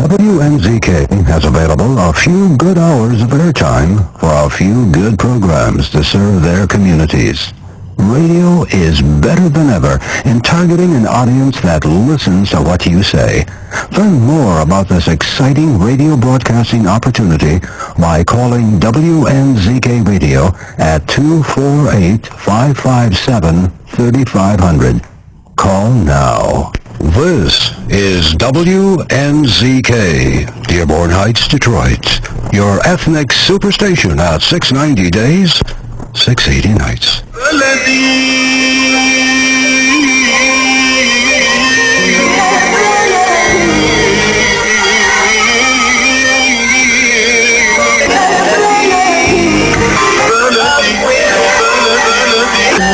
WNZK has available a few good hours of airtime for a few good programs to serve their communities. Radio is better than ever in targeting an audience that listens to what you say. Learn more about this exciting radio broadcasting opportunity by calling WNZK Radio at 248-557-3500. Call now. This is WNZK, Dearborn Heights, Detroit. Your ethnic superstation at 690 days, 680 nights.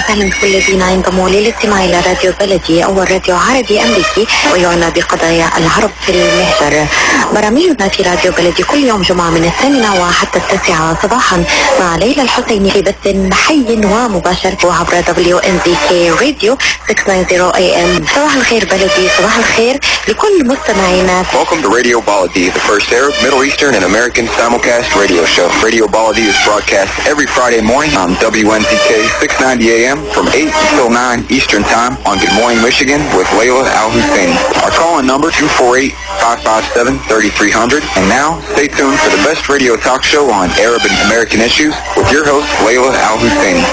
أهلا بكل الذين ينضموا للاستماع إلى راديو بلدي أول راديو عربي أمريكي ويعنى بقضايا العرب في المهجر. برامجنا في راديو بلدي كل يوم جمعة من 8 وحتى 9 صباحا مع ليلى الحسيني في بث حي ومباشر وعبر WNZK راديو 690 AM. صباح الخير بلدي، صباح الخير لكل مستمعينا. Welcome to Radio Baladi, the first Arab, Middle Eastern, and American simulcast radio show. Radio Baladi is broadcast every Friday morning on WNZK 690 AM from 8 until 9 Eastern Time on Good Morning Michigan with Layla Al-Husseini. Our call-in number 248-557-3300. And now, stay tuned for the best radio talk show on Arab and American issues with your host, Layla Al-Husseini.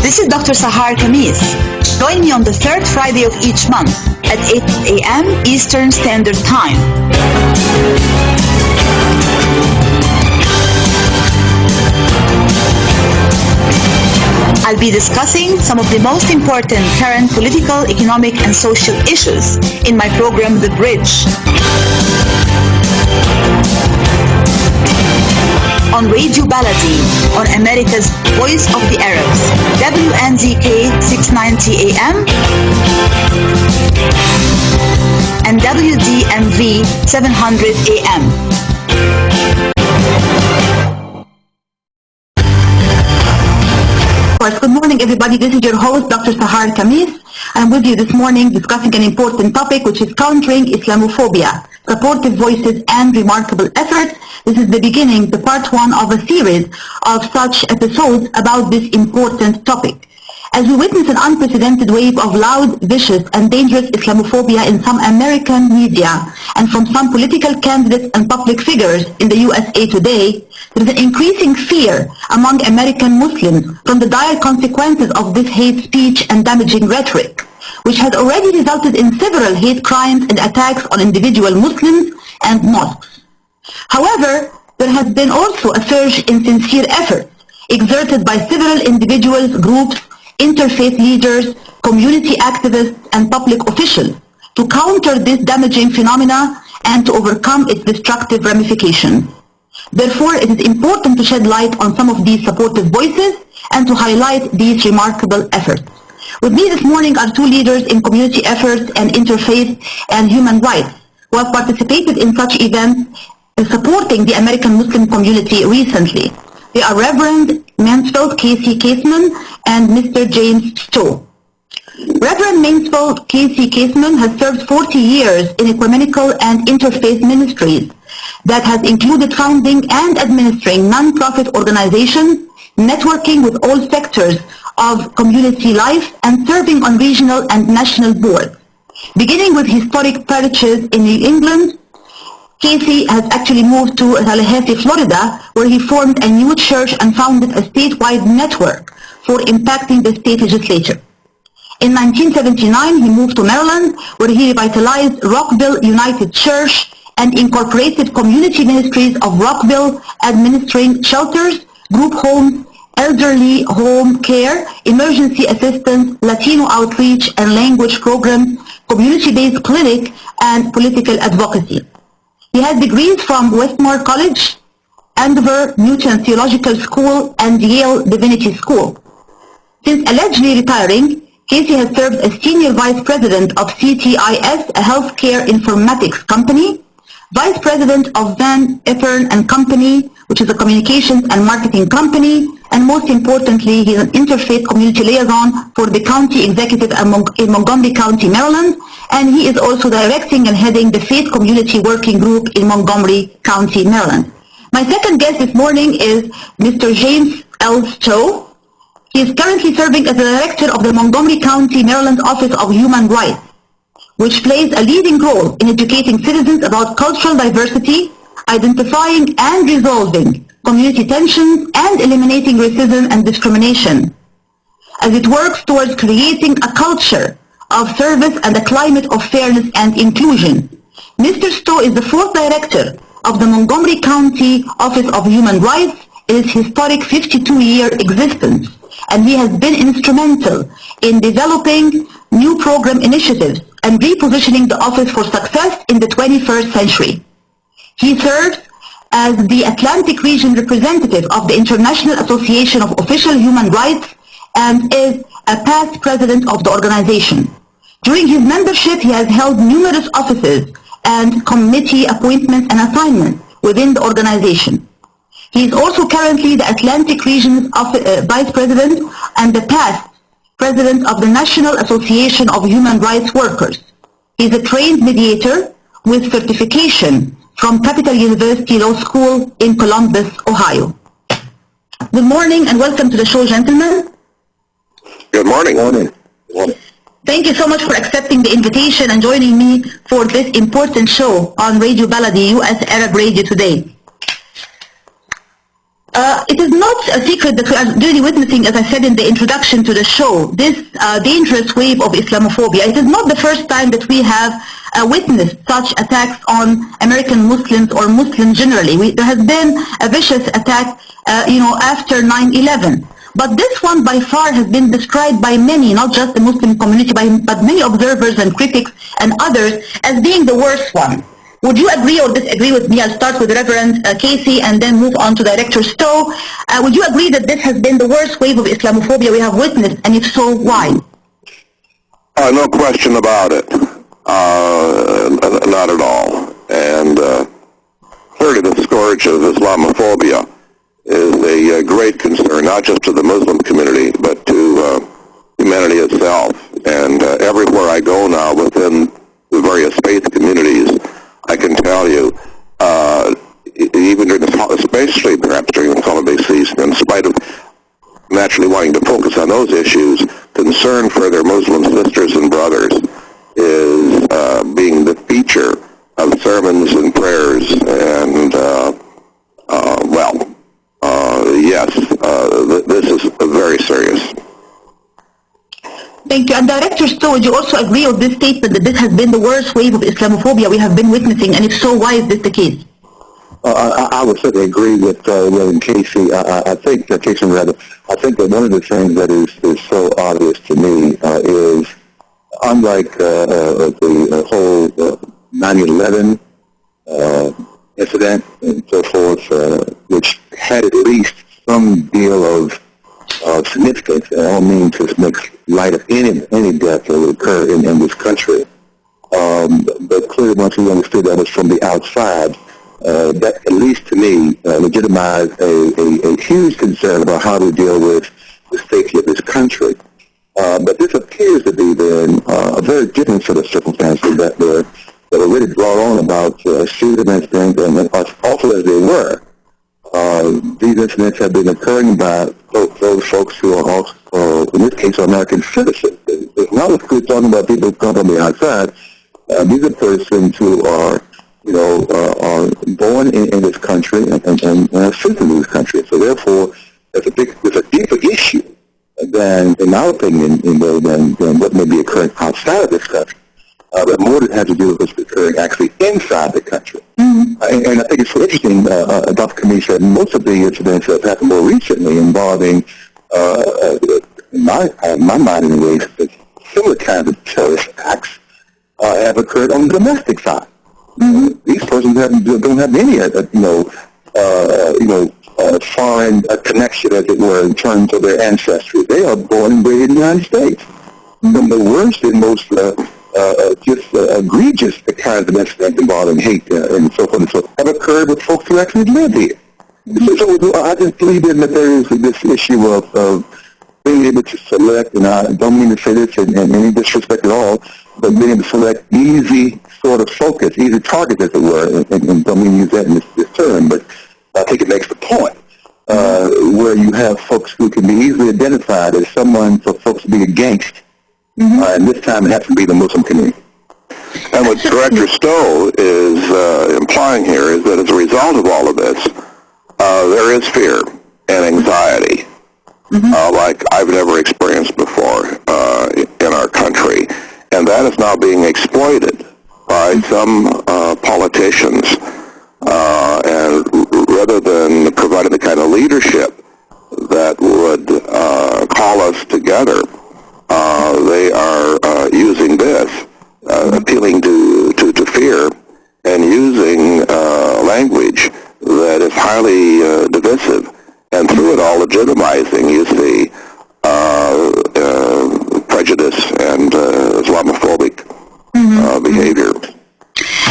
This is Dr. Sahar Khamis. Join me on the third Friday of each month at 8 a.m. Eastern Standard Time. I'll be discussing some of the most important current political, economic, and social issues in my program, The Bridge. On Radio Baladi, on America's Voice of the Arabs, WNZK 690 AM and WDMV 700 AM. Good morning, everybody. This is your host, Dr. Sahar Khamis. I'm with you this morning discussing an important topic, which is countering Islamophobia, supportive voices and remarkable efforts. This is the beginning, the part one of a series of such episodes about this important topic. As we witness an unprecedented wave of loud, vicious, and dangerous Islamophobia in some American media and from some political candidates and public figures in the USA today, there is an increasing fear among American Muslims from the dire consequences of this hate speech and damaging rhetoric, which has already resulted in several hate crimes and attacks on individual Muslims and mosques. However, there has been also a surge in sincere efforts exerted by several individuals, groups, interfaith leaders, community activists, and public officials to counter this damaging phenomena and to overcome its destructive ramifications. Therefore, it is important to shed light on some of these supportive voices and to highlight these remarkable efforts. With me this morning are two leaders in community efforts and interfaith and human rights who have participated in such events supporting the American Muslim community recently. They are Reverend Kasey Kaseman and Mr. James Stowe. Reverend Kasey Kaseman has served 40 years in ecumenical and interfaith ministries that has included founding and administering non-profit organizations, networking with all sectors of community life, and serving on regional and national boards. Beginning with historic parishes in New England, Kasey has actually moved to Tallahassee, Florida, where he formed a new church and founded a statewide network for impacting the state legislature. In 1979, he moved to Maryland, where he revitalized Rockville United Church and incorporated community ministries of Rockville, administering shelters, group homes, elderly home care, emergency assistance, Latino outreach and language programs, community-based clinic, and political advocacy. He has degrees from Westmore College, Andover Newton Theological School, and Yale Divinity School. Since allegedly retiring, Kasey has served as Senior Vice President of CTIS, a healthcare informatics company, Vice President of Van Eppern and Company, which is a communications and marketing company, and most importantly, he's an interfaith community liaison for the county executive in Montgomery County, Maryland, and he is also directing and heading the Faith Community Working Group in Montgomery County, Maryland. My second guest this morning is Mr. James L. Stowe. He is currently serving as the director of the Montgomery County, Maryland Office of Human Rights, which plays a leading role in educating citizens about cultural diversity, identifying and resolving community tensions, and eliminating racism and discrimination, as it works towards creating a culture of service and a climate of fairness and inclusion. Mr. Stowe is the fourth director of the Montgomery County Office of Human Rights in its historic 52-year existence, and he has been instrumental in developing new program initiatives and repositioning the office for success in the 21st century. He serves as the Atlantic Region representative of the International Association of Official Human Rights and is a past president of the organization. During his membership, he has held numerous offices and committee appointments and assignments within the organization. He is also currently the Atlantic Region's vice president and the past president of the National Association of Human Rights Workers. He is a trained mediator with certification from Capital University Law School in Columbus, Ohio. Good morning and welcome to the show, gentlemen. Good morning. Thank you so much for accepting the invitation and joining me for this important show on Radio Baladi, U.S. Arab Radio today. It is not a secret that we are really witnessing, as I said in the introduction to the show, this dangerous wave of Islamophobia. It is not the first time that we have witnessed such attacks on American Muslims or Muslims generally. There has been a vicious attack, after 9/11. But this one by far has been described by many, not just the Muslim community, but many observers and critics and others as being the worst one. Would you agree or disagree with me? I'll start with Reverend Kasey and then move on to Director Stowe. Would you agree that this has been the worst wave of Islamophobia we have witnessed, and if so, why? No question about it. Not at all. And clearly the scourge of Islamophobia is a great concern, not just to the Muslim community, but to humanity itself. And everywhere I go now within the various faith communities, I can tell you, even during especially perhaps during the holiday season, in spite of naturally wanting to focus on those issues, concern for their Muslim sisters and brothers is being the feature of sermons and prayers. And, yes, this is very serious. Thank you. And Director Stowe, would you also agree with this statement that this has been the worst wave of Islamophobia we have been witnessing, and if so, why is this the case? I would certainly agree with Reverend Kasey. I think that one of the things that is so obvious to me is, unlike the whole 9/11 incident and so forth, which had at least some deal of significance, and I don't mean to make light of any death that would occur in this country, but clearly once we understood that was from the outside, that, at least to me, legitimized a huge concern about how to deal with the safety of this country. But this appears to be then a very different sort of circumstances that were really brought on about a series of incidents, and as awful as they were, these incidents have been occurring by those folks who are also, in this case, American citizens. It's not like we're talking about people who come from the outside. These are persons who are, are born in this country and are citizens of this country. So therefore, there's a deeper issue than, in our opinion, than what may be occurring outside of this country. But more that has to do with what's occurring actually inside the country. Mm-hmm. And I think it's so interesting, Dr. Khamis said most of the incidents that have happened more recently involving, in my mind anyways, similar kinds of terrorist acts have occurred on the domestic side. Mm-hmm. These persons don't have any, foreign connection, as it were, in terms of their ancestry. They are born and bred in the United States. Mm-hmm. Some of the worst and most egregious kinds of incidents involving hate and so forth and so forth have occurred with folks who actually live here. So I just believe in that there is this issue of being able to select, and I don't mean to say this in any disrespect at all, but being able to select easy sort of focus, easy targets, as it were, and don't mean to use that in this term, but I think it makes the point, where you have folks who can be easily identified as someone for folks to be against, and this time it has to be the Muslim community. And what Director Stowe is implying here is that as a result of all of this, there is fear and anxiety, like I've never experienced before in our country. And that is now being exploited by some politicians. And rather than providing the kind of leadership that would call us together, they are using this, appealing to fear, and using language that is highly divisive, and through it all legitimizing, you see, prejudice and Islamophobic behavior.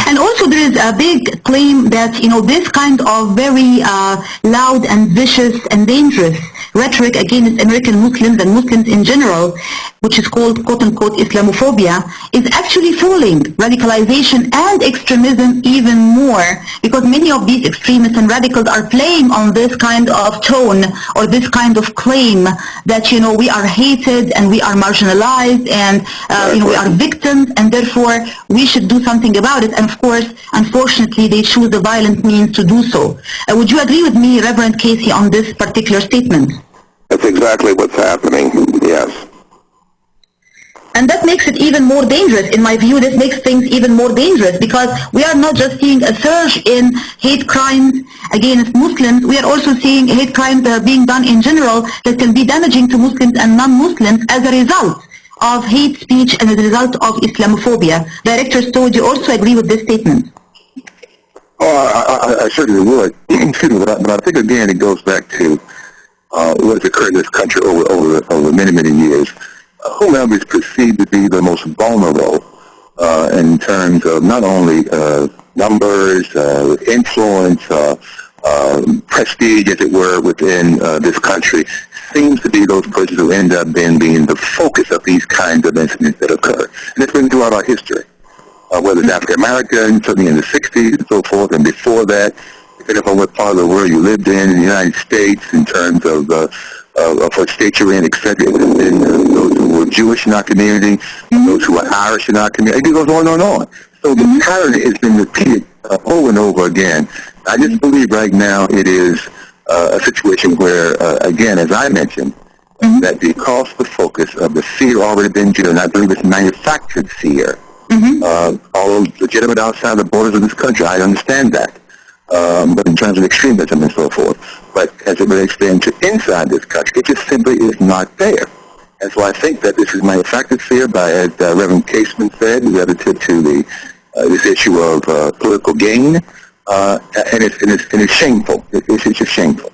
And also there is a big claim that, this kind of very loud and vicious and dangerous rhetoric against American Muslims and Muslims in general, which is called quote-unquote Islamophobia, is actually fueling radicalization and extremism even more, because many of these extremists and radicals are playing on this kind of tone or this kind of claim that, we are hated and we are marginalized and, we are victims, and therefore we should do something about it. And of course, unfortunately, they choose the violent means to do so. Would you agree with me, Reverend Kasey, on this particular statement? That's exactly what's happening, yes. And that makes it even more dangerous. In my view, this makes things even more dangerous, because we are not just seeing a surge in hate crimes against Muslims, we are also seeing hate crimes that are being done in general that can be damaging to Muslims and non-Muslims as a result of hate speech and as a result of Islamophobia. Director Stowe, would you also agree with this statement? Oh, I certainly would. Excuse me, but I think, again, it goes back to what has occurred in this country over many, many years. Whomever is perceived to be the most vulnerable in terms of not only numbers, influence, prestige, as it were, within this country, seems to be those persons who end up being the focus of these kinds of incidents that occur. And it's been throughout our history, whether it's African American, certainly in the 60s and so forth, and before that, depending upon what part of the world you lived in the United States, in terms of what state you're in, etc. And those who were Jewish in our community, those who were Irish in our community. It goes on and on. So the pattern has been repeated over and over again. I just believe right now it is a situation where, again, as I mentioned, that because the focus of the fear already been due, and I believe it's manufactured fear, although legitimate outside the borders of this country, I understand that. But in terms of extremism and so forth. But as it relates then to inside this country, it just simply is not there. And so I think that this is manufactured fear by, as Reverend Kaseman said, relative to this issue of political gain, and it's shameful. It's just shameful.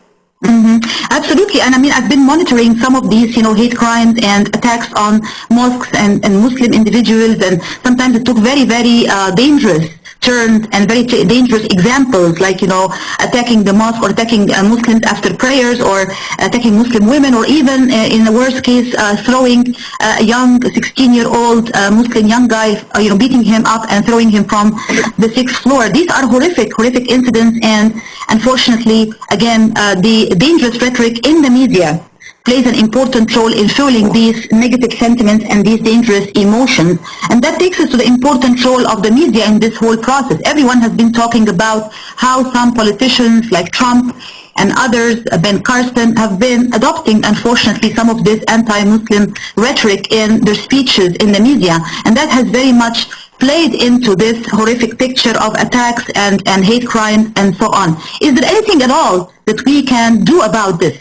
Absolutely. And I mean, I've been monitoring some of these, hate crimes and attacks on mosques and Muslim individuals, and sometimes it took very, very dangerous turns and very dangerous examples, like, attacking the mosque or attacking Muslims after prayers, or attacking Muslim women, or even in the worst case, throwing a young 16-year-old Muslim young guy, beating him up and throwing him from the 6th floor. These are horrific incidents, and unfortunately, again, the dangerous rhetoric in the media plays an important role in fueling these negative sentiments and these dangerous emotions. And that takes us to the important role of the media in this whole process. Everyone has been talking about how some politicians like Trump and others, Ben Carson, have been adopting, unfortunately, some of this anti-Muslim rhetoric in their speeches in the media. And that has very much played into this horrific picture of attacks and hate crimes and so on. Is there anything at all that we can do about this?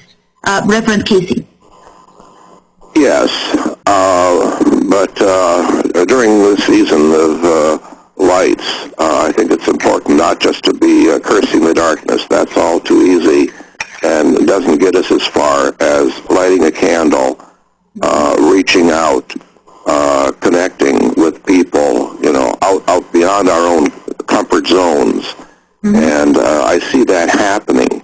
Reverend Kasey. Yes, but during this season of lights, I think it's important not just to be cursing the darkness. That's all too easy, and it doesn't get us as far as lighting a candle, reaching out, connecting with people, out beyond our own comfort zones. And I see that happening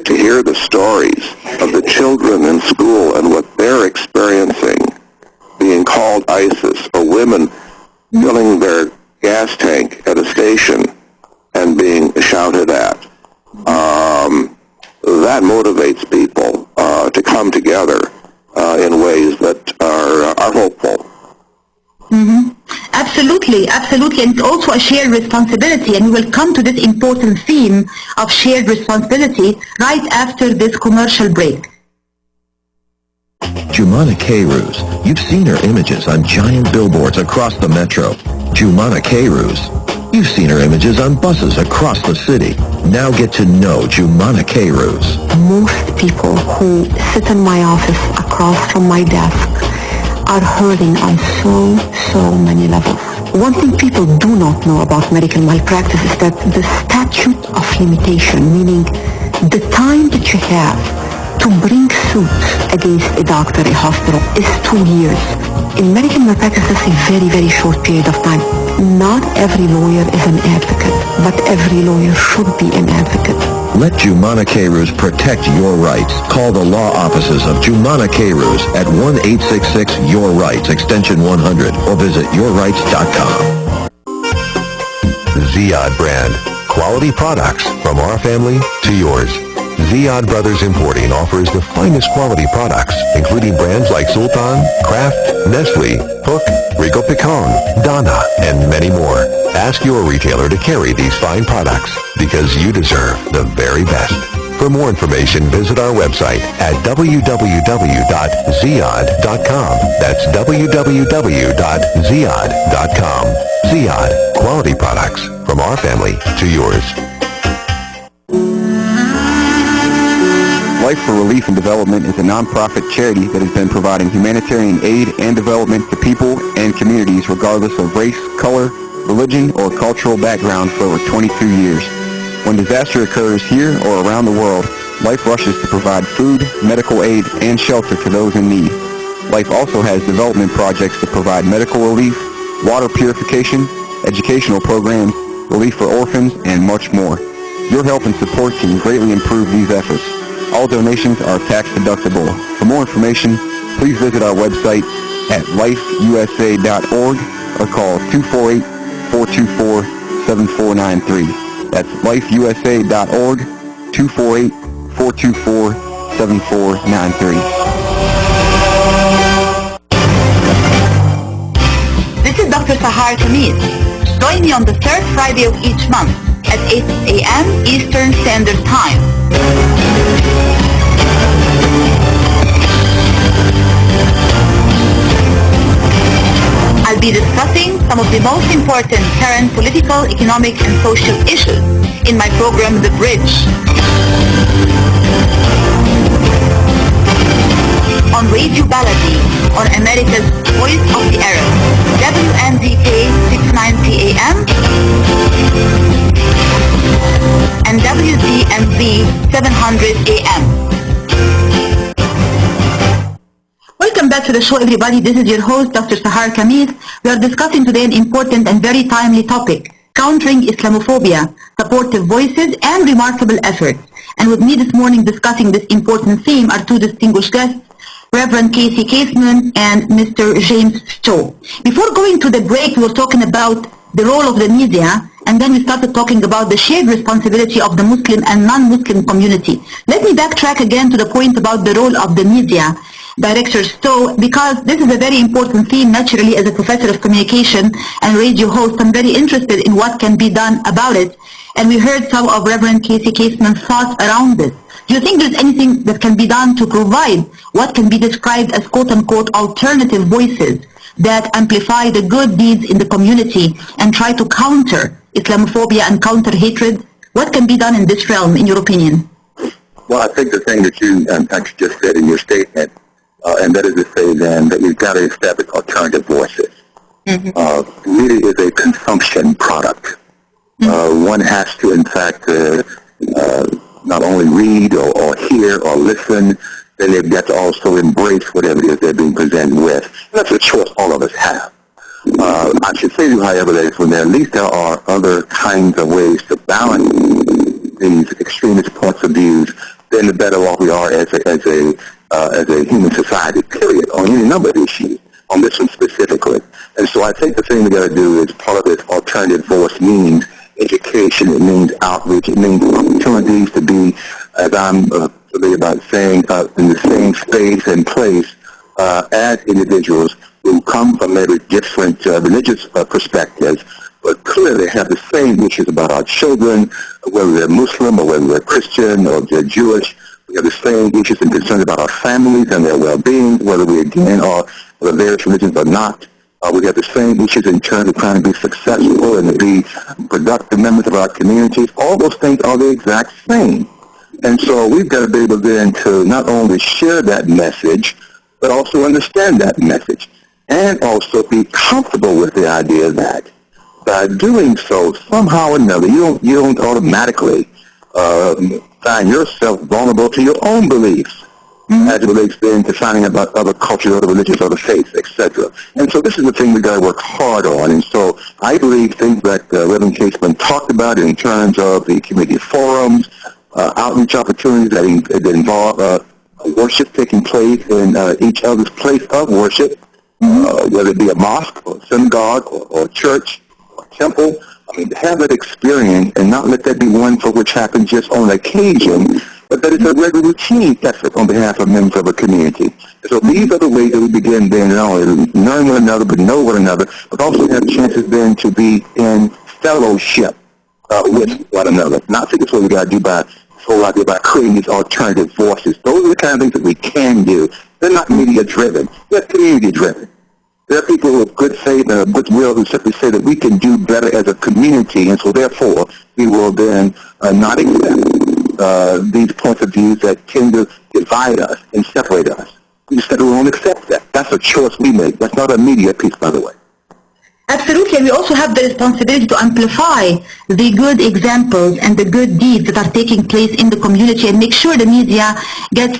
get to hear the stories of the children in school and what they're experiencing, being called ISIS, or women filling their gas tank at a station and being shouted at, that motivates people to come together in ways that are hopeful. Absolutely, absolutely. And it's also a shared responsibility, and we will come to this important theme of shared responsibility right after this commercial break. Jumana Kayrus. You've seen her images on giant billboards across the metro. Jumana Kayrus. You've seen her images on buses across the city. Now get to know Jumana Kayrus. Most people who sit in my office across from my desk are hurting on so many levels. One thing people do not know about medical malpractice is that the statute of limitation, meaning the time that you have to bring suits against a doctor, a hospital, is 2 years. In medical malpractice, that's a very short period of time. Not every lawyer is an advocate, but every lawyer should be an advocate. Let Jumana Kayrus protect your rights. Call the law offices of Jumana Kayrus at 1-866-YOUR-RIGHTS, extension 100, or visit yourrights.com. Ziyad brand. Quality products from our family to yours. Ziyad Brothers Importing offers the finest quality products, including brands like Sultan, Kraft, Nestle, Hook, Rico Picon, Donna, and many more. Ask your retailer to carry these fine products because you deserve the very best. For more information, visit our website at www.ziyad.com. That's www.ziyad.com. Ziyad, quality products from our family to yours. Life for Relief and Development is a nonprofit charity that has been providing humanitarian aid and development to people and communities regardless of race, color, religion, or cultural background for over 22 years. When disaster occurs here or around the world, Life rushes to provide food, medical aid, and shelter to those in need. Life also has development projects to provide medical relief, water purification, educational programs, relief for orphans, and much more. Your help and support can greatly improve these efforts. All donations are tax deductible. For more information, please visit our website at lifeusa.org or call 248-424-7493. That's lifeusa.org, 248-424-7493. This is Dr. Sahar Khamis. Join me on the third Friday of each month at 8 a.m. Eastern Standard Time. I'll be discussing some of the most important current political, economic, and social issues in my program, The Bridge. On Radio Baladi, on America's Voice of the Arabs, WNZK 690 AM and wdmv 700 AM. Welcome back to the show, everybody. This is your host, Dr. Sahar Khamis. We are discussing today an important and very timely topic, countering Islamophobia, supportive voices, and remarkable efforts. And with me this morning discussing this important theme are two distinguished guests, Reverend Kasey Kaseman and Mr. James Stowe. Before going to the break, we were talking about the role of the media, and then we started talking about the shared responsibility of the Muslim and non-Muslim community. Let me backtrack again to the point about the role of the media, Director Stowe, because this is a very important theme. Naturally, as a professor of communication and radio host, I'm very interested in what can be done about it. And we heard some of Reverend Kasey Kaseman's thoughts around this. Do you think there's anything that can be done to provide what can be described as quote-unquote alternative voices that amplify the good deeds in the community and try to counter Islamophobia and counter hatred? What can be done in this realm, in your opinion? Well, I think the thing that you actually just said in your statement, and that is to say then that we've got to establish alternative voices. Media is a consumption product. One has to, in fact, not only read or hear or listen, then they've got to also embrace whatever it is they're being presented with. That's a choice all of us have. I should say to you, however, that when at least there are other kinds of ways to balance these extremist points of views, then the better off we are as a human society, period, on any number of issues, on this one specifically. And so I think the thing we got to do is part of this alternative voice means education, it means outreach, it means opportunities to be, as I'm familiar about saying, in the same space and place as individuals who come from maybe different religious perspectives, but clearly have the same issues about our children, whether they're Muslim or whether they're Christian or they're Jewish. We have the same issues and concerns about our families and their well-being, whether we again are of the various religions or not. We have the same issues in terms of trying to be successful and to be productive members of our communities. All those things are the exact same. And so we've got to be able then to not only share that message, but also understand that message, and also be comfortable with the idea that by doing so, somehow or another, you don't automatically find yourself vulnerable to your own beliefs, as it relates then to finding about other cultures, other religions, other faiths, etc. And so this is the thing we've got to work hard on. And so I believe things like Reverend Kaseman talked about in terms of the community forums, outreach opportunities that involve worship taking place in each other's place of worship, whether it be a mosque or synagogue or church or temple. I mean, to have that experience and not let that be one for which happens just on occasion, but that it's a regular routine effort on behalf of members of a community. So these are the ways that we begin then not only learn one another, but know one another, but also have chances then to be in fellowship with one another. Not think it's what we got to do by this whole idea about creating these alternative voices. Those are the kind of things that we can do. They're not media-driven. They're community-driven. There are people with good faith and a good will who simply say that we can do better as a community, and so therefore we will then not accept these points of view that tend to divide us and separate us. We just won't accept that. That's a choice we make. That's not a media piece, by the way. Absolutely, and we also have the responsibility to amplify the good examples and the good deeds that are taking place in the community and make sure the media gets,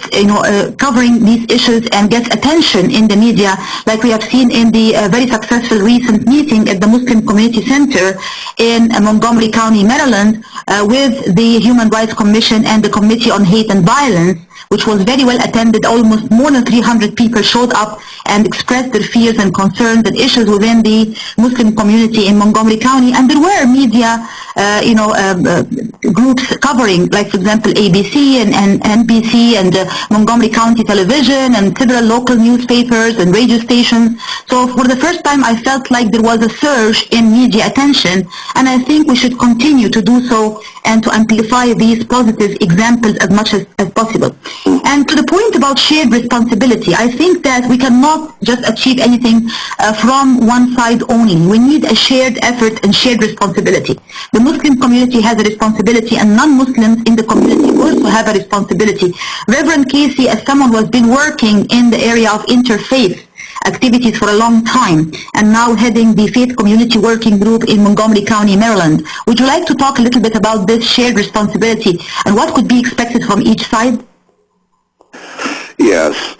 covering these issues and gets attention in the media, like we have seen in the very successful recent meeting at the Muslim Community Center in Montgomery County, Maryland, with the Human Rights Commission and the Committee on Hate and Violence, which was very well attended. Almost more than 300 people showed up and expressed their fears and concerns and issues within the Muslim community in Montgomery County. And there were media, groups covering, like for example, ABC and NBC and Montgomery County Television and several local newspapers and radio stations. So for the first time, I felt like there was a surge in media attention, and I think we should continue to do so and to amplify these positive examples as much as possible. And to the point about shared responsibility, I think that we cannot just achieve anything from one side only. We need a shared effort and shared responsibility. The Muslim community has a responsibility, and non-Muslims in the community also have a responsibility. Reverend Kasey, as someone who has been working in the area of interfaith activities for a long time, and now heading the Faith Community Working Group in Montgomery County, Maryland, would you like to talk a little bit about this shared responsibility and what could be expected from each side? Yes.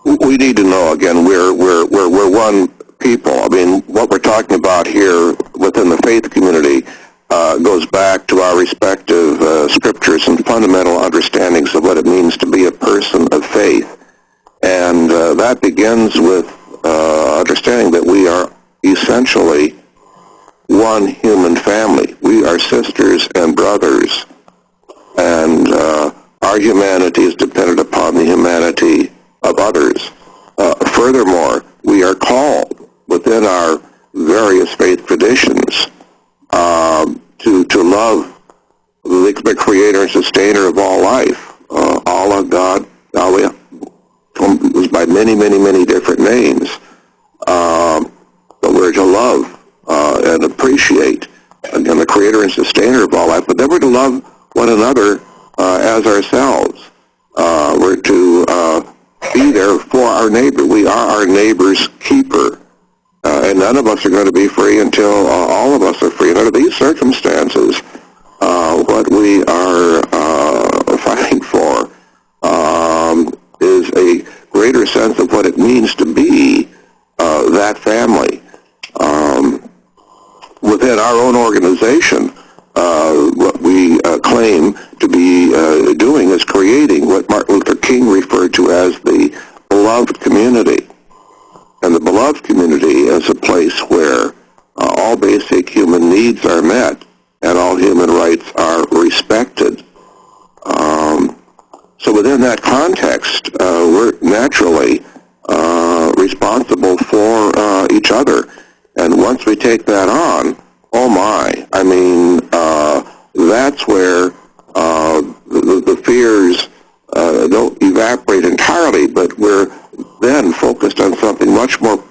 We need to know, again, we're one people. I mean, what we're talking about here within the faith community goes back to our respective scriptures and fundamental understandings of what it means to be a person of faith. And that begins with understanding that we are essentially one human family. We are sisters and brothers, and our humanity is dependent upon the humanity of others. Furthermore, we are called within our various faith traditions to love the creator and sustainer of all life. Allah, God, Yahweh, was by many, many, many different names. But we're to love and appreciate, again, the creator and sustainer of all life, but then we're to love one another as ourselves. We're to be there for our neighbor. We are our neighbor's keeper. And none of us are going to be free until all of us are free. And under these circumstances, what we are fighting for is a greater sense of what it means to be that family. Within our own organization, what we claim to be doing referred to as the beloved community. And the beloved community is a place where all basic human needs are met and all human rights are respected. So within that context, we're naturally responsible for each other. And once we take that on, oh my, I mean, that's where the fears don't evaporate entirely, but we're then focused on something much more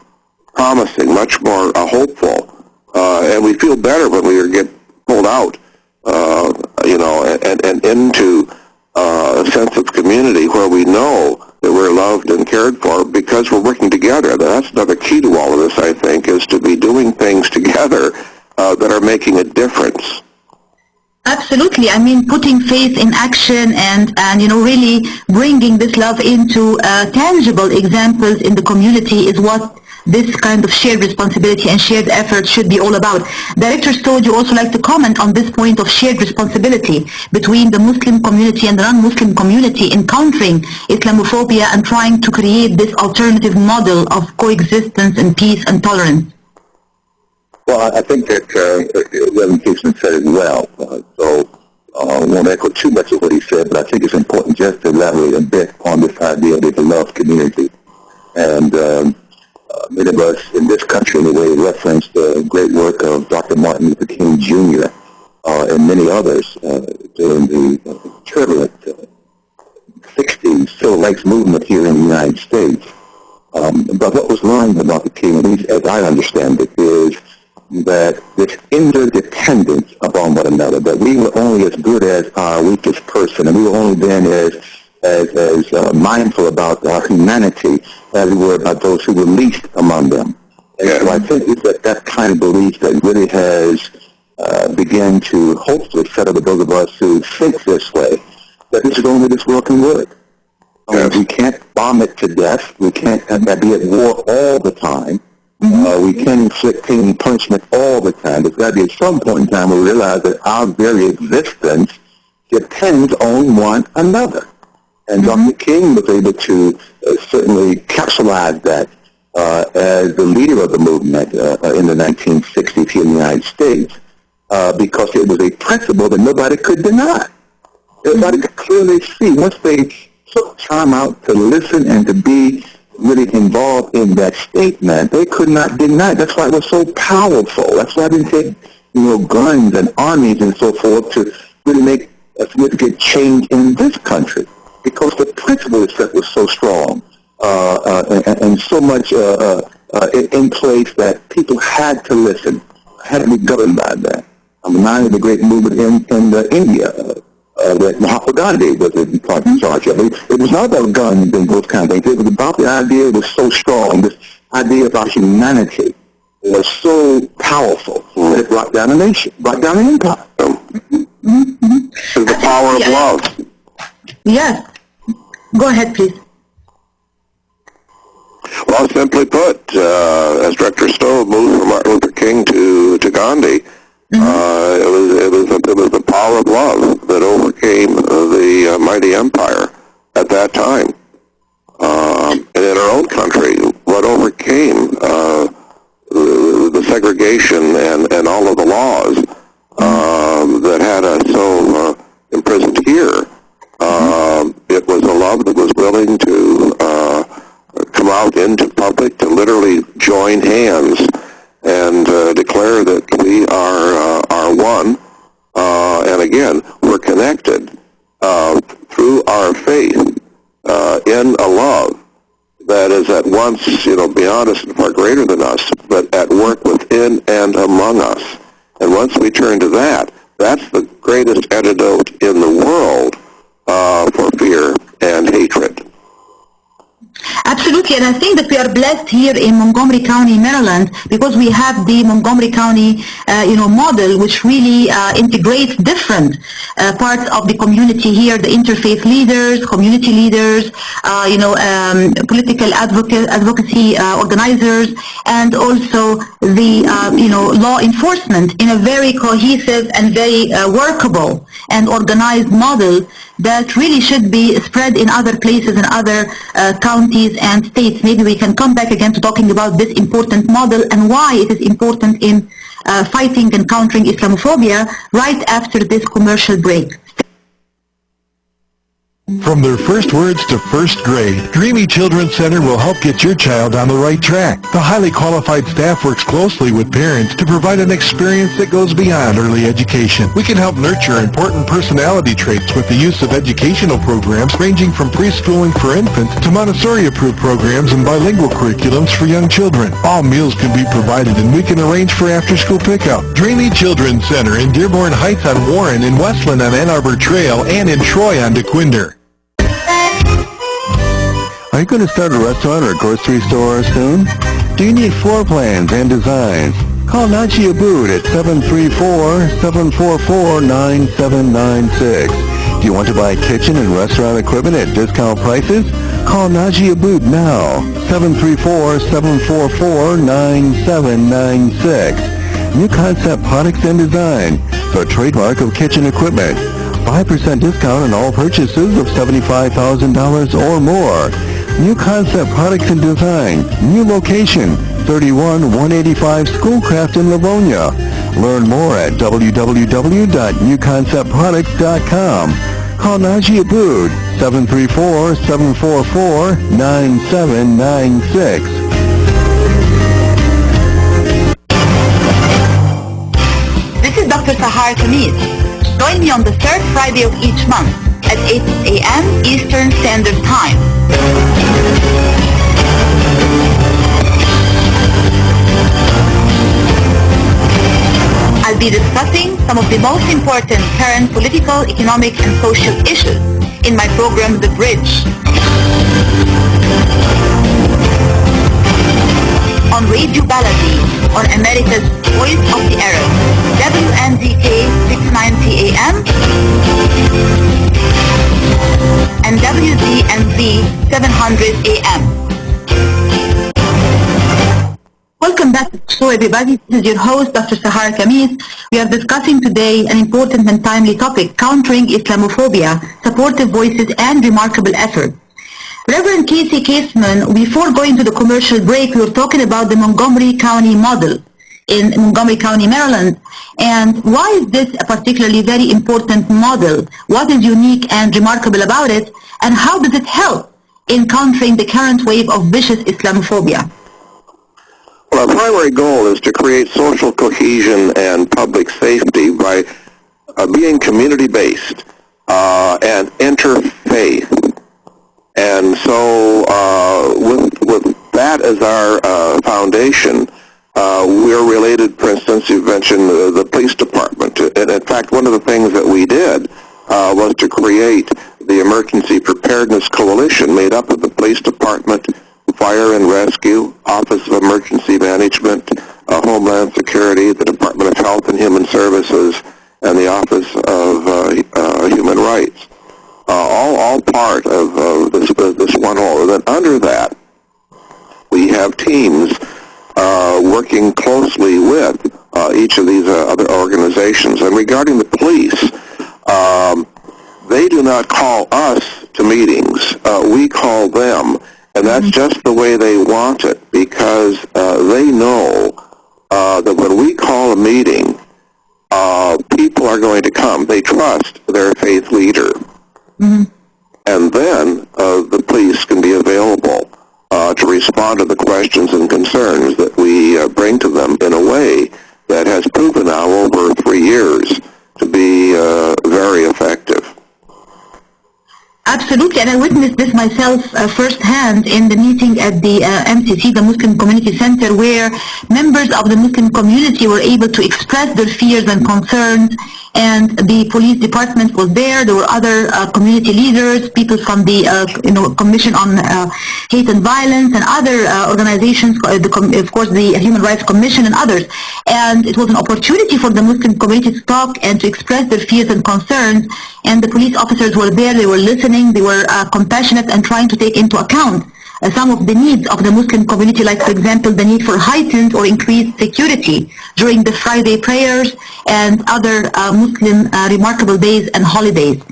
promising, much more hopeful. And we feel better when we get pulled out, and into a sense of community where we know that we're loved and cared for because we're working together. That's another key to all of this, I think, is to be doing things together that are making a difference. Absolutely. I mean, putting faith in action and really bringing this love into tangible examples in the community is what this kind of shared responsibility and shared effort should be all about. Director Stowe, would you also like to comment on this point of shared responsibility between the Muslim community and the non-Muslim community in countering Islamophobia and trying to create this alternative model of coexistence and peace and tolerance? Well, I think that Reverend Kaseman said it well, so I won't echo too much of what he said, but I think it's important just to elaborate a bit on this idea of the beloved community. And many of us in this country, anyway, referenced the great work of Dr. Martin Luther King Jr. And many others during the turbulent 60s civil rights movement here in the United States. But what was learned about the King, at least as I understand it, is that this interdependence upon one another, that we were only as good as our weakest person, and we were only then as mindful about our humanity as we were about those who were least among them. And so I think it's that kind of belief that really has begun to hopefully settle with those of us who think this way, that this is the only way this world can work. We can't bomb it to death. We can't be at war all the time. We can't inflict pain and punishment all the time. There's got to be at some point in time where we realize that our very existence depends on one another. And Dr. King was able to certainly capsulize that as the leader of the movement in the 1960s here in the United States because it was a principle that nobody could deny. Everybody could clearly see once they took time out to listen and to be really involved in that statement, they could not deny it. That's why it was so powerful. That's why it didn't take, guns and armies and so forth to really make a significant change in this country, because the principle itself was so strong and so much in place that people had to listen, had to be governed by that. I'm reminded of the great movement in India that Mahatma Gandhi was in charge of. It was not about guns and those kind of things. It was about the idea. It was so strong. This idea about humanity was so powerful that it brought down a nation, brought down an empire. It's the power of love. Yes. Go ahead, please. Well, simply put, as Director Stowe moved from Martin Luther King to Gandhi, it was the power of love that overcame the mighty empire at that time. And in our own country, what overcame the segregation and all of the laws that had us so imprisoned here, it was a love that was willing to come out into public, to literally join hands and declare that we are one. And again, we're connected through our faith in a love that is at once, beyond us and far greater than us, but at work within and among us. And once we turn to that, that's the greatest antidote in the world for fear and hatred. Absolutely. Absolutely, and I think that we are blessed here in Montgomery County, Maryland, because we have the Montgomery County, model, which really integrates different parts of the community here: the interfaith leaders, community leaders, political advocacy organizers, and also the law enforcement in a very cohesive and very workable and organized model that really should be spread in other places and other counties and states. Maybe we can come back again to talking about this important model and why it is important in fighting and countering Islamophobia right after this commercial break. From their first words to first grade, Dreamy Children's Center will help get your child on the right track. The highly qualified staff works closely with parents to provide an experience that goes beyond early education. We can help nurture important personality traits with the use of educational programs ranging from preschooling for infants to Montessori-approved programs and bilingual curriculums for young children. All meals can be provided and we can arrange for after-school pickup. Dreamy Children's Center in Dearborn Heights on Warren, in Westland on Ann Arbor Trail, and in Troy on DeQuinder. Are you going to start a restaurant or grocery store soon? Do you need floor plans and designs? Call Najee Abood at 734-744-9796. Do you want to buy kitchen and restaurant equipment at discount prices? Call Najee Abood now, 734-744-9796. New Concept Products and Design, the trademark of kitchen equipment. 5% discount on all purchases of $75,000 or more. New Concept Products and Design, new location, 31185 Schoolcraft in Livonia. Learn more at www.newconceptproducts.com. Call Najee Abood, 734-744-9796. This is Dr. Sahar Khamis. Join me on the third Friday of each month at 8 a.m. Eastern Standard Time. I'll be discussing some of the most important current political, economic, and social issues in my program, The Bridge. On Radio Baladi, on America's Voice of the Arab, WNZK 690 AM and wdmv 700 AM. Welcome back to the show, everybody. This is your host, Dr. Sahar Khamis. We are discussing today an important and timely topic: countering Islamophobia, supportive voices and remarkable efforts. Reverend Kasey Kaseman, before going to the commercial break, we were talking about the Montgomery County model in Montgomery County, Maryland. And why is this a particularly very important model? What is unique and remarkable about it? And how does it help in countering the current wave of vicious Islamophobia? Well, our primary goal is to create social cohesion and public safety by being community-based and interfaith. And so with that as our foundation, we're related, for instance, you've mentioned the police department. And in fact, one of the things that we did was to create the Emergency Preparedness Coalition made up of the police department, Fire and Rescue, Office of Emergency Management, Homeland Security, the Department of Health and Human Services, and the Office of Human Rights. All part of this one whole. And then under that, we have teams working closely with each of these other organizations. And regarding the police, they do not call us to meetings. We call them. And that's just the way they want it, because they know that when we call a meeting, people are going to come. They trust their faith leader. Mm-hmm. And then the police can be available to respond to the questions and concerns that we bring to them in a way that has proven now over 3 years to be very effective. Absolutely, and I witnessed this myself firsthand in the meeting at the MCC, the Muslim Community Center, where members of the Muslim community were able to express their fears and concerns and the police department was there. There were other community leaders, people from the Commission on Hate and Violence, and other organizations, of course the Human Rights Commission and others. And it was an opportunity for the Muslim community to talk and to express their fears and concerns. And the police officers were there, they were listening, they were compassionate and trying to take into account some of the needs of the Muslim community, like, for example, the need for heightened or increased security during the Friday prayers and other Muslim remarkable days and holidays.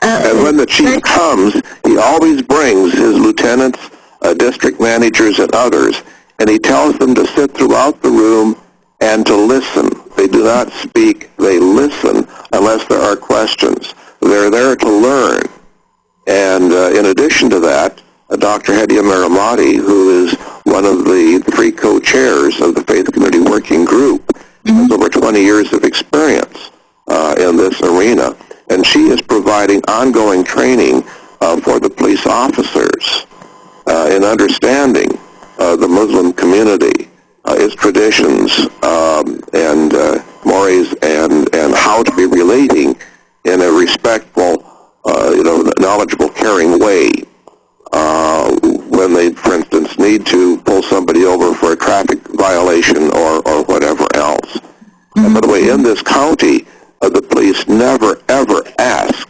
And when the chief comes, he always brings his lieutenants, district managers, and others, and he tells them to sit throughout the room and to listen. They do not speak, they listen unless there are questions. They're there to learn. And in addition to that, Dr. Hedia Maramati, who is one of the three co-chairs of the Faith Community Working Group, has over 20 years of experience in this arena, and she is providing ongoing training for the police officers in understanding the Muslim community, its traditions and mores, and how to be relating in a respectful, knowledgeable, caring way. When they, for instance, need to pull somebody over for a traffic violation or whatever else. And by the way, in this county, the police never, ever ask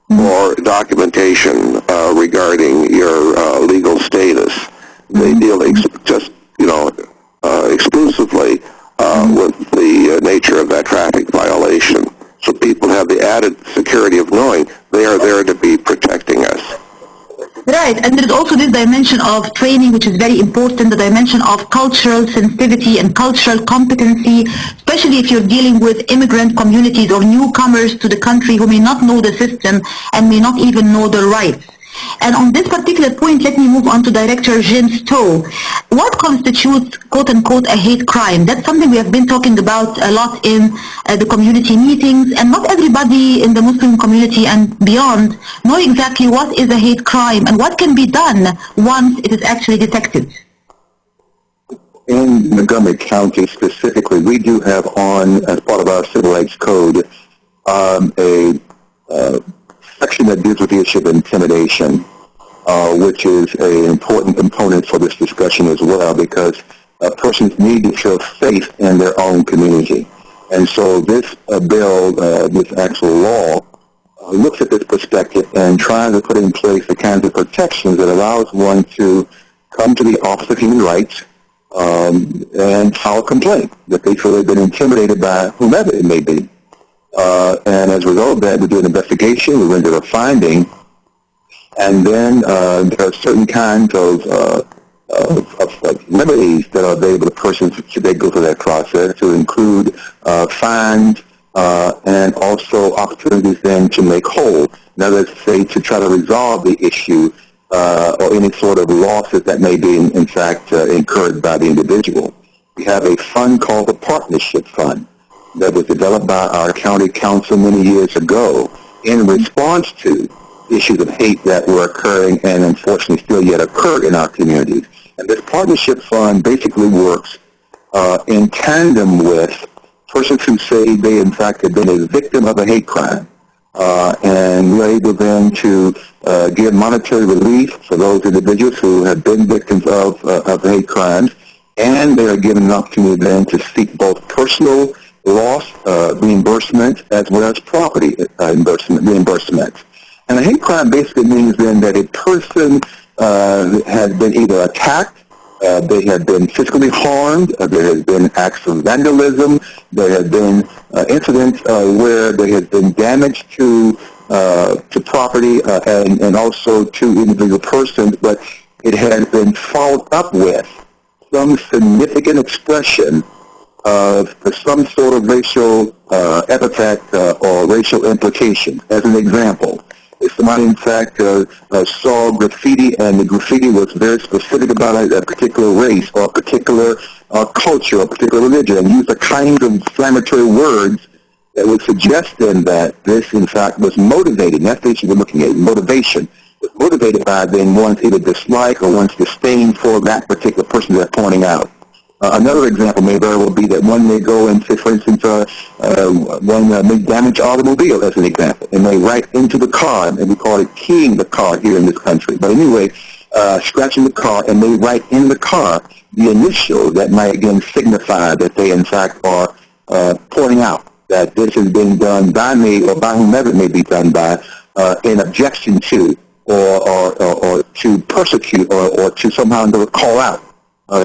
for documentation regarding your legal status. They deal exclusively with the nature of that traffic violation. So people have the added security of knowing they are there to be protecting us. Right, and there's also this dimension of training, which is very important, the dimension of cultural sensitivity and cultural competency, especially if you're dealing with immigrant communities or newcomers to the country who may not know the system and may not even know their rights. And on this particular point, let me move on to Director Jim Stowe. What constitutes, quote-unquote, a hate crime? That's something we have been talking about a lot in the community meetings, and not everybody in the Muslim community and beyond know exactly what is a hate crime and what can be done once it is actually detected. In Montgomery County specifically, we do have as part of our Civil Rights Code, a section that deals with the issue of intimidation, which is an important component for this discussion as well, because persons need to feel safe in their own community. And so this bill, this actual law, looks at this perspective and tries to put in place the kinds of protections that allows one to come to the Office of Human Rights and file a complaint that they feel they've been intimidated by whomever it may be. And as a result of that, we do an investigation, we render a finding, and then there are certain kinds of remedies that are available to persons should they go through that process, to include fines and also opportunities then to make whole. Now, let's say to try to resolve the issue or any sort of losses that may be, in fact, incurred by the individual. We have a fund called the Partnership Fund that was developed by our county council many years ago in response to issues of hate that were occurring and unfortunately still yet occur in our communities. And this partnership fund basically works in tandem with persons who say they in fact have been a victim of a hate crime. And we're able then to give monetary relief for those individuals who have been victims of hate crimes, and they are given an opportunity then to seek both personal loss reimbursement as well as property reimbursement. And a hate crime basically means then that a person has been either attacked, they have been physically harmed, there has been acts of vandalism, there have been incidents where there has been damage to property and also to individual persons, but it has been followed up with some significant expression of some sort of racial epithet or racial implication. As an example, if somebody in fact saw graffiti and the graffiti was very specific about a particular race or a particular culture or a particular religion, and used the kinds of inflammatory words that would suggest then that this in fact was motivated, and that's the issue we're looking at, motivation, was motivated by then one's either dislike or one's disdain for that particular person they're pointing out. Another example may very well be that one may go and say, for instance, one may damage automobile as an example, and they write into the car, and we call it keying the car here in this country. But anyway, scratching the car, and they write in the car the initials that might again signify that they in fact are pointing out that this is being done by me or by whomever it may be done by in objection to or to persecute or to somehow call out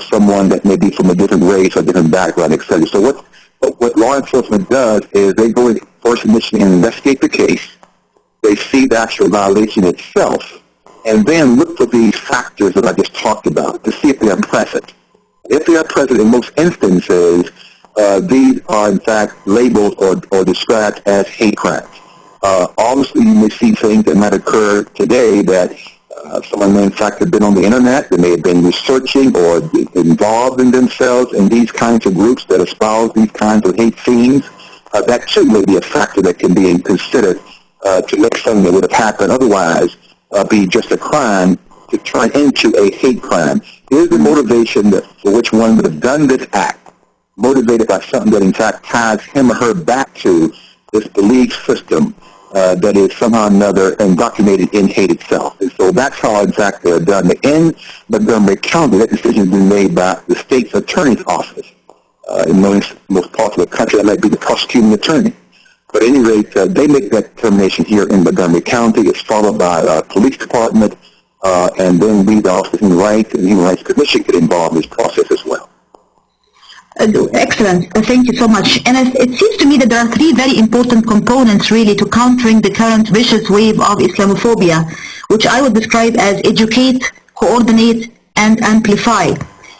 someone that may be from a different race or different background, etc. So what law enforcement does is they go in first initially and investigate the case. They see the actual violation itself, and then look for these factors that I just talked about to see if they are present. If they are present, in most instances, these are in fact labeled or described as hate crimes. Obviously, you may see things that might occur today that someone may in fact have been on the internet, they may have been researching or involved in themselves in these kinds of groups that espouse these kinds of hate themes. That too may be a factor that can be considered to make something that would have happened otherwise be just a crime to turn into a hate crime. Is the motivation for which one would have done this act motivated by something that in fact ties him or her back to this belief system that is somehow or another indoctrinated in hate itself? And so that's how in fact they're done. In Montgomery County, that decision has been made by the state's attorney's office. In most parts of the country, that might be the prosecuting attorney. But at any rate, they make that determination here in Montgomery County. It's followed by a police department, and then we, the Office of Human Rights and the Human Rights Commission, get involved in this process as well. Excellent. Thank you so much. And it seems to me that there are three very important components really to countering the current vicious wave of Islamophobia, which I would describe as educate, coordinate, and amplify.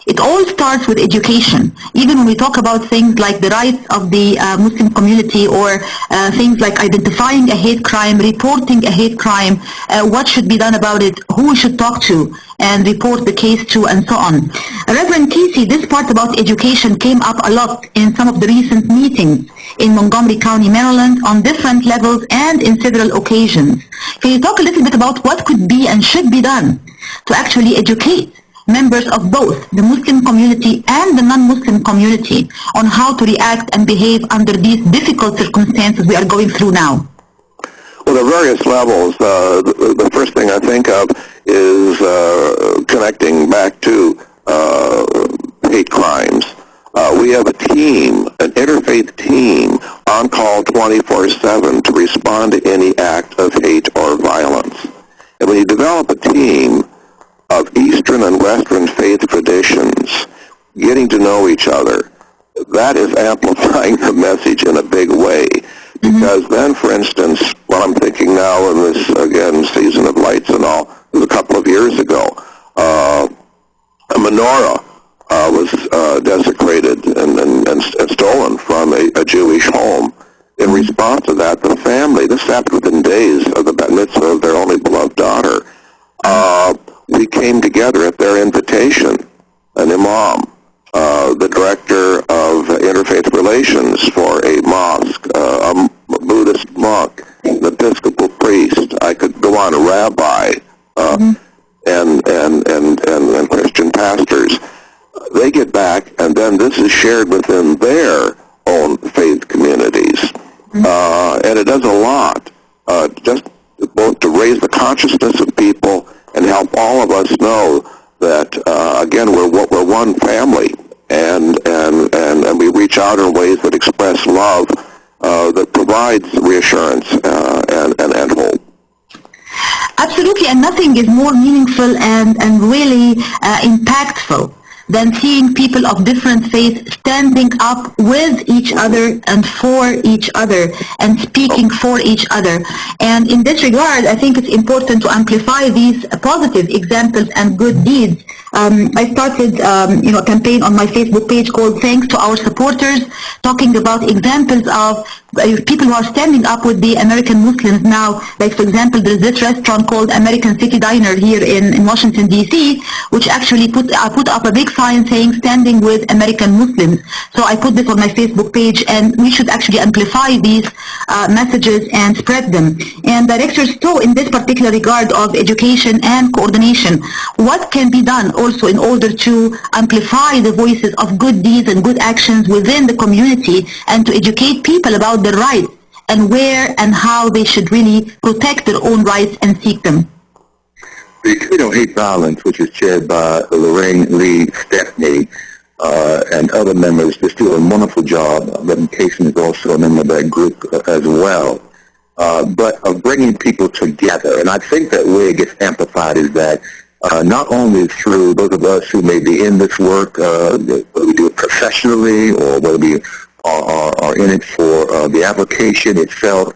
It all starts with education. Even when we talk about things like the rights of the Muslim community or things like identifying a hate crime, reporting a hate crime, what should be done about it, who we should talk to and report the case to, and so on. Reverend Kasey, this part about education came up a lot in some of the recent meetings in Montgomery County, Maryland, on different levels and in several occasions. Can you talk a little bit about what could be and should be done to actually educate members of both the Muslim community and the non-Muslim community on how to react and behave under these difficult circumstances we are going through now? Well, there are various levels. The first thing I think of is connecting back to hate crimes. We have a team, an interfaith team, on call 24/7 to respond to any act of hate or violence. And when you develop a team of Eastern and Western faith traditions getting to know each other, that is amplifying the message in a big way. Because then, for instance, what I'm thinking now in this, again, season of lights and all, it was a couple of years ago, a menorah was desecrated and stolen from a Jewish home. In response to that, the family, this happened within days of the bat mitzvah of their only beloved daughter, we came together at their invitation, an imam, the director of interfaith relations for a mosque, a Buddhist monk, an Episcopal priest, I could go on, a rabbi, and Christian pastors. They get back, and then this is shared within their own faith communities. And it does a lot, just both to raise the consciousness of people and help all of us know that, again, we're one family, and we reach out in ways that express love, that provides reassurance and hope. Absolutely, and nothing is more meaningful and really impactful than seeing people of different faiths standing up with each other and for each other and speaking for each other. And in this regard, I think it's important to amplify these positive examples and good deeds. I started a campaign on my Facebook page called Thanks to Our Supporters, talking about examples of people who are standing up with the American Muslims now. Like, for example, there's this restaurant called American City Diner here in Washington, D.C., which actually put up a big sign saying standing with American Muslims. So I put this on my Facebook page, and we should actually amplify these messages and spread them. And Director Stowe, in this particular regard of education and coordination, what can be done also in order to amplify the voices of good deeds and good actions within the community and to educate people about their rights and where and how they should really protect their own rights and seek them? The Committee on Hate Violence, which is chaired by Lorraine Lee Stepney, and other members, just do a wonderful job. Reverend Kaseman is also a member of that group as well. But of bringing people together, and I think that way it gets amplified is that not only through those of us who may be in this work, whether we do it professionally or whether we are in it for the application itself,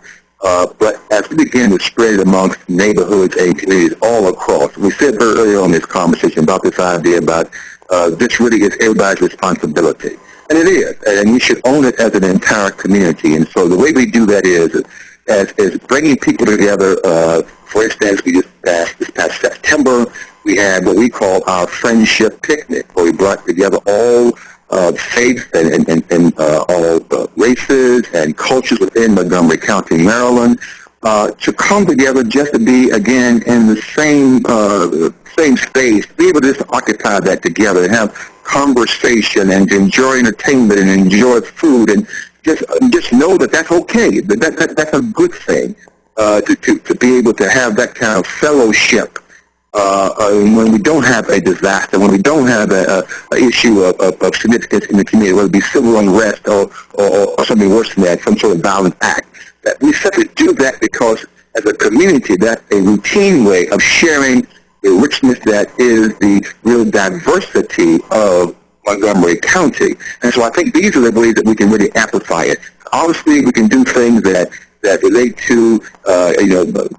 but as we begin to spread it amongst neighborhoods and communities all across. We said very earlier on this conversation about this idea about this really is everybody's responsibility. And it is, and we should own it as an entire community. And so the way we do that is bringing people together. For instance, we just passed this past September, we had what we call our Friendship Picnic, where we brought together all faiths and all races and cultures within Montgomery County, Maryland, to come together just to be, again, in the same space, to be able to just occupy that together and have conversation and to enjoy entertainment and enjoy food and just know that that's okay. That's a good thing to be able to have that kind of fellowship when we don't have a disaster, when we don't have a issue of significance in the community, whether it be civil unrest or something worse than that, some sort of violent act. That we simply do that because as a community, that's a routine way of sharing the richness that is the real diversity of Montgomery County. And so I think these are the ways that we can really amplify it. Obviously, we can do things that relate to,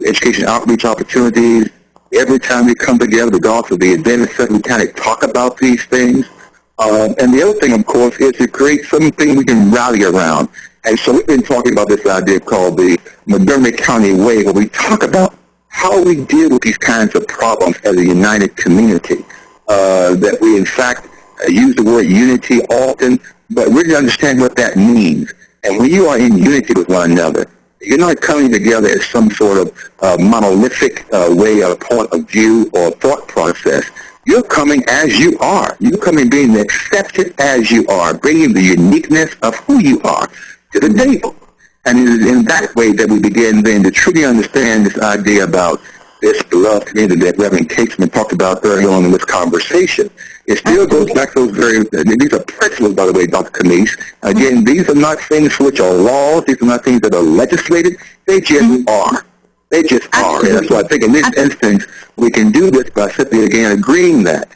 education outreach opportunities. Every time we come together, regardless of the event itself, we kind of talk about these things. And the other thing, of course, is to create something we can rally around. And so we've been talking about this idea called the Montgomery County Way, where we talk about how we deal with these kinds of problems as a united community. That we, in fact, use the word unity often, but really understand what that means. And when you are in unity with one another, you're not coming together as some sort of monolithic way or point of view or thought process. You're coming as you are. You're coming being accepted as you are, bringing the uniqueness of who you are to the table. And it is in that way that we begin then to truly understand this idea about this beloved community that Reverend Kaseman talked about early on in this conversation. It still goes back to those these are principles, by the way, Dr. Khamis. Again, these are not things which are laws. These are not things that are legislated. They just are. They just are. And so I think in this instance, we can do this by simply, again, agreeing that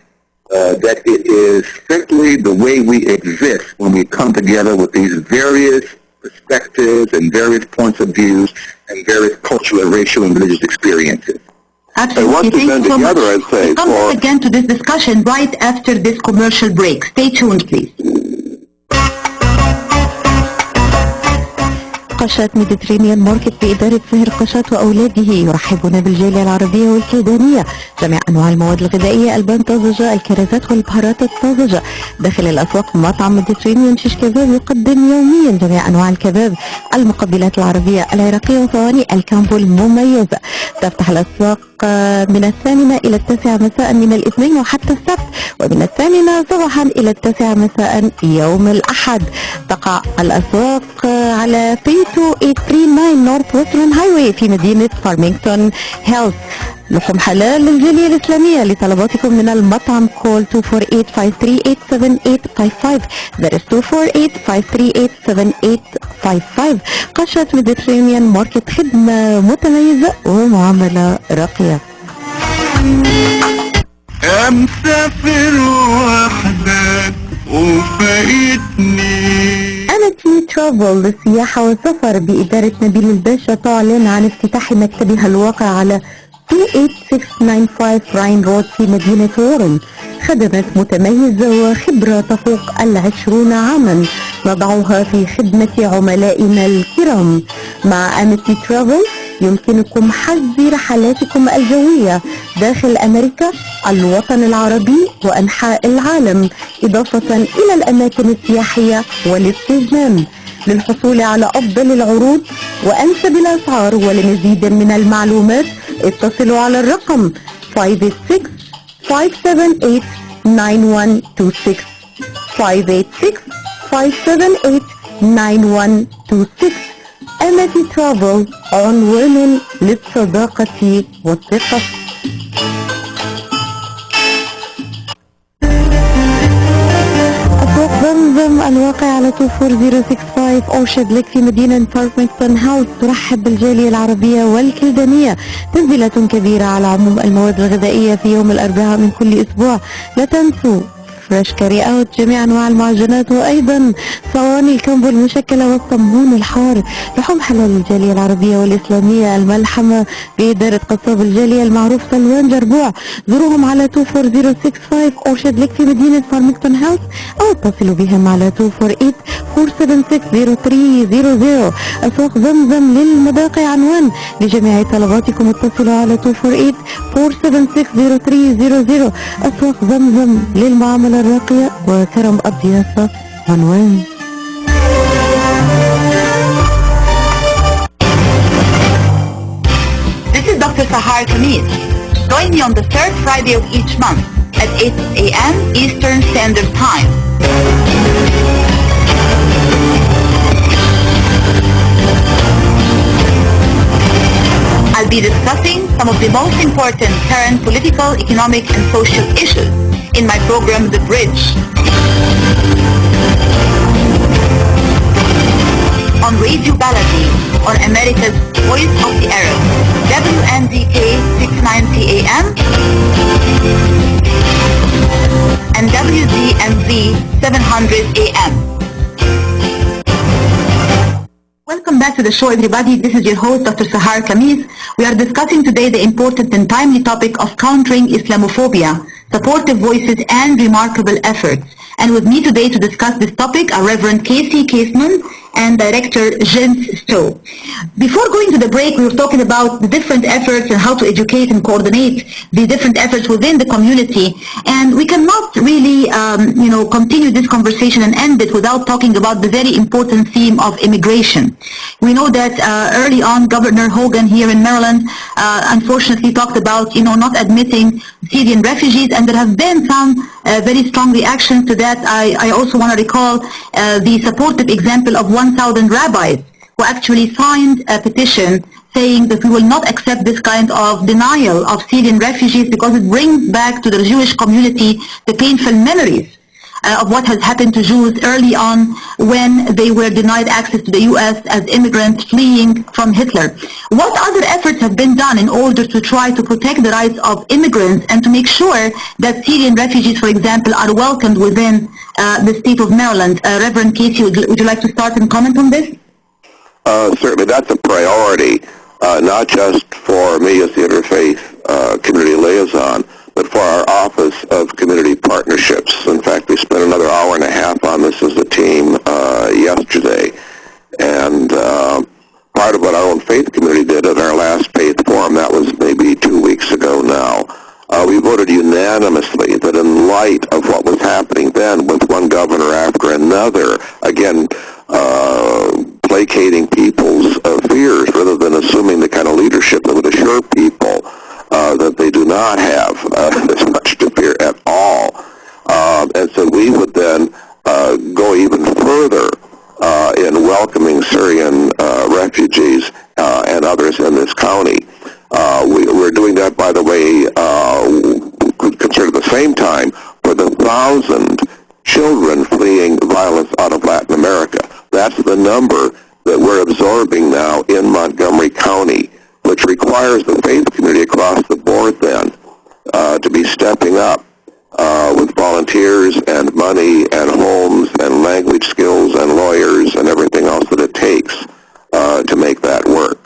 it is simply the way we exist when we come together with these various perspectives and various points of views and various cultural and racial and religious experiences. Absolutely. Thank you so much. We'll come back again to this discussion right after this commercial break. Stay tuned, please. قشات ميديترينيان ماركت بإدارة سهر قشات وأولاده يرحبون بالجالية العربية والكيدانية. جميع أنواع المواد الغذائية، البان طازجة، الكرزات والبهارات الطازجة. داخل الأسواق مطعم ميديترينيان شيش كباب يقدم يوميا جميع أنواع الكباب، المقبلات العربية العراقية وصواني الكامبو المميزة. تفتح الأسواق من 8 إلى 9 مساء من الاثنين وحتى السبت، ومن 8 صباحا إلى 9 مساء يوم الأحد. تقع الأسواق على 2839 نورث ويسترن هايواي في مدينة فارمينغتون هيلز. لحوم حلال للجالية الإسلامية. لطلباتكم من المطعم كول 248-538-7855. That is 248-538-7855. قشة ميديترينيان ماركت، خدمة متميزة ومعاملة راقية. مسافر وحدك وفايتني. أمتي ترافل للسياحة والسفر بإدارة نبيل الباشا تعلن عن افتتاح مكتبها الواقع على 28695 راين رود في مدينة وورن. خدمات متميزة وخبرة تفوق 20 عاما نضعها في خدمة عملائنا الكرام. مع أمتي ترافل يمكنكم حجز رحلاتكم الجوية داخل أمريكا، الوطن العربي وأنحاء العالم، إضافة إلى الأماكن السياحية والاستجمام. للحصول على أفضل العروض وأنسب الأسعار. ولمزيد من المعلومات اتصلوا على الرقم 586-578-9126 586-578-9126. أمتي ترافل عنوان للصداقة والثقة. أسواق زمزم الواقع على 24065 أورشارد ليك في مدينة فارمington هاوس ترحب بالجالية العربية والكلدانية. تنزيلات كبيرة على عموم المواد الغذائية في يوم الأربعاء من كل أسبوع. لا تنسوا فريش كاري اوت، جميع انواع المعجنات، وايضا صواني الكمبو المشكله والصمون الحار. لحوم حلال الجاليه العربيه والاسلاميه الملحمه باداره قصاب الجاليه المعروف سلوان جربوع. زوروهم على 24065 اورشارد ليك في مدينه فارمington هاوس او اتصلوا بهم على 248-476-0300. اسواق زمزم للمذاق عنوان لجميع طلباتكم. اتصلوا على 248-476-0300. اسواق زمزم للمعامله الراقية وكرم الضيافة عنوان. This is Dr. Sahar Khamis. Join me on the third Friday of each month at 8 a.m. Eastern Standard Time. I'll be discussing some of the most important current political, economic, and social issues in my program, The Bridge. On Radio Baladi, on America's Voice of the Arab, WNZK 690 AM and wdmv 700 AM. Welcome back to the show, everybody. This is your host, Dr. Sahar Khamis. We are discussing today the important and timely topic of countering Islamophobia, supportive voices and remarkable efforts. And with me today to discuss this topic are Reverend Kasey Kaseman and Director Jens Stowe. Before going to the break, we were talking about the different efforts and how to educate and coordinate the different efforts within the community. And we cannot really, continue this conversation and end it without talking about the very important theme of immigration. We know that early on, Governor Hogan here in Maryland, unfortunately talked about, not admitting Syrian refugees, and there have been some very strong reactions to that. I also want to recall the supportive example of 1,000 rabbis who actually signed a petition saying that we will not accept this kind of denial of Syrian refugees because it brings back to the Jewish community the painful memories of what has happened to Jews early on when they were denied access to the U.S. as immigrants fleeing from Hitler. What other efforts have been done in order to try to protect the rights of immigrants and to make sure that Syrian refugees, for example, are welcomed within the state of Maryland? Reverend Kasey, would you like to start and comment on this? Certainly, that's a priority, not just for me as the interfaith community liaison, but for our Office of Community Partnerships. In fact, we spent another hour and a half on this as a team yesterday. And part of what our own faith community did at our last faith forum, that was maybe 2 weeks ago now, we voted unanimously that in light of what was happening then with one governor after another, again, placating people's fears rather than assuming the kind of leadership that would assure people that they do not have as much to fear at all. And so we would then go even further in welcoming Syrian refugees and others in this county. We're doing that, by the way, consider at the same time for the 1,000 children fleeing violence out of Latin America. That's the number that we're absorbing now in Montgomery County, which requires the faith community across the board then to be stepping up with volunteers and money and homes and language skills and lawyers and everything else that it takes to make that work.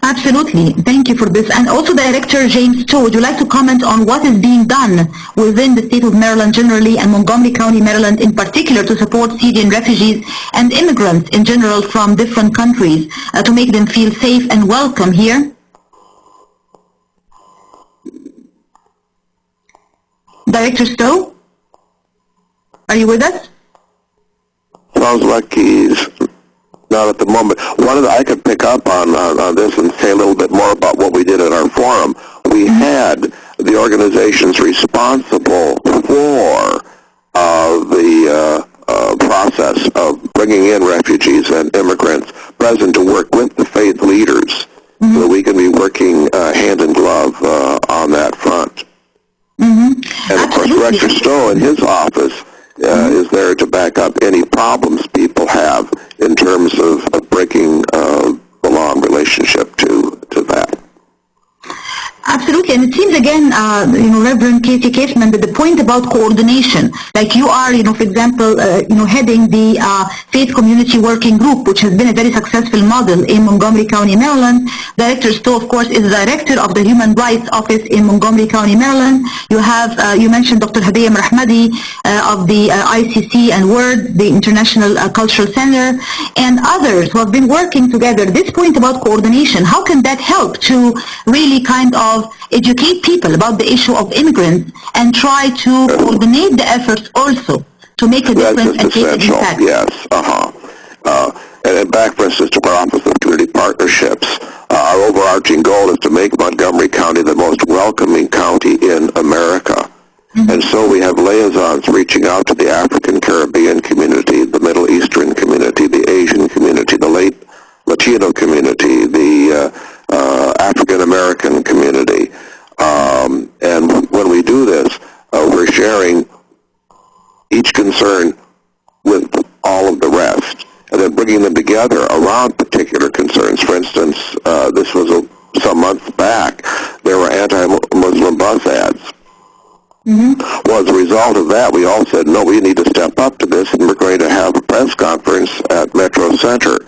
Absolutely. Thank you for this. And also Director James Stowe, would you like to comment on what is being done within the state of Maryland generally and Montgomery County, Maryland in particular to support Syrian refugees and immigrants in general from different countries to make them feel safe and welcome here? Director Stowe, are you with us? Sounds like he's Not at the moment. I could pick up on this and say a little bit more about what we did at our forum. We had the organizations responsible for the process of bringing in refugees and immigrants present to work with the faith leaders so that we can be working hand in glove on that front. And of course, Director Stowe in his office is there to back up any problems people have in terms of breaking the long relationship to that. Absolutely, and it seems again, Reverend Kasey Kaseman, that the point about coordination, like you are, for example, heading the Faith Community Working Group, which has been a very successful model in Montgomery County, Maryland. Director Stowe, of course, is the director of the Human Rights Office in Montgomery County, Maryland. You have, you mentioned Dr. Hadiyah Rahmadi of the ICC and WORD, the International Cultural Center, and others who have been working together. This point about coordination, how can that help to really kind of educate people about the issue of immigrants and try to coordinate the efforts also to make a difference and take an impact? Yes, and back, for instance, to our Office of Community Partnerships, our overarching goal is to make Montgomery County the most welcoming county in America. And so we have liaisons reaching out to the African Caribbean community, the Middle Eastern community, the Asian community, the late Latino community, the African American community. And when we do this, we're sharing each concern with all of the rest, and then bringing them together around particular concerns. For instance, this was some months back, there were anti-Muslim bus ads. Well, as a result of that, we all said, no, we need to step up to this, and we're going to have a press conference at Metro Center.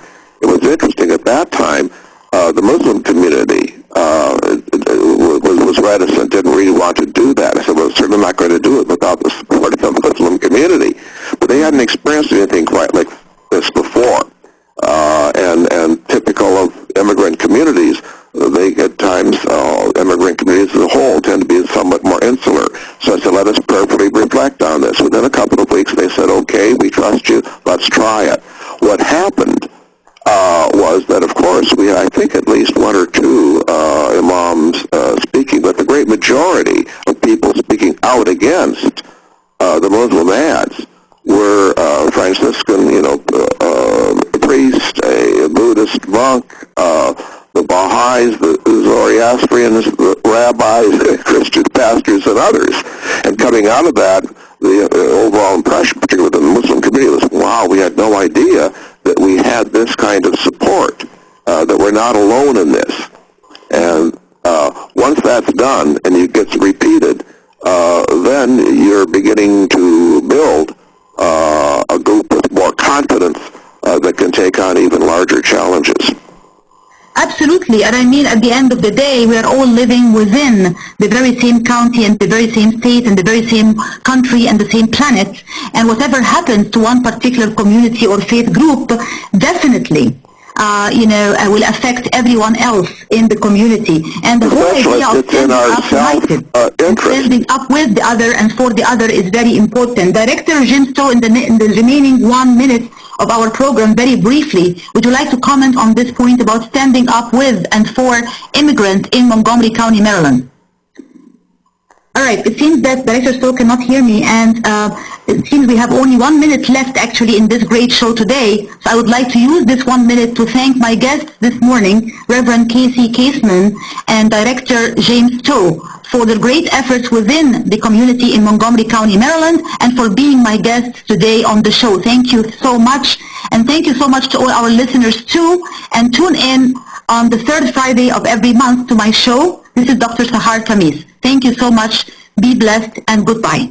It was interesting at that time, the Muslim community was reticent, didn't really want to do that. I said, well, certainly not going to do it without the support of the Muslim community. But they hadn't experienced anything quite like this before. And typical of immigrant communities, they at times, immigrant communities as a whole tend to be somewhat more insular. So I said, let us prayerfully reflect on this. Within a couple of weeks, they said, okay, we trust you, let's try it. What happened was that, of course, we had, I think, at least one or two imams speaking, but the great majority of people speaking out against the Muslim ads were Franciscan, priest, a Buddhist monk, the Baha'is, the Zoroastrians, the rabbis, the Christian pastors, and others. And coming out of that, the overall impression, particularly within the Muslim community, was, wow, we had no idea that we had this kind of support, that we're not alone in this. And once that's done and it gets repeated, then you're beginning to build a group with more confidence that can take on even larger challenges. Absolutely, and I mean, at the end of the day, we are all living within the very same county and the very same state and the very same country and the same planet, and whatever happens to one particular community or faith group definitely will affect everyone else in the community. And the whole idea of standing up with the other and for the other is very important. Director Jim Stowe, in the remaining 1 minute of our program, very briefly, would you like to comment on this point about standing up with and for immigrants in Montgomery County, Maryland? All right, it seems that Director Stowe cannot hear me, and it seems we have only 1 minute left actually in this great show today. So I would like to use this 1 minute to thank my guests this morning, Reverend Kasey Kaseman and Director James Stowe, for their great efforts within the community in Montgomery County, Maryland, and for being my guests today on the show. Thank you so much, and thank you so much to all our listeners too, and tune in on the third Friday of every month to my show. This is Dr. Sahar Khamis. Thank you so much. Be blessed and goodbye.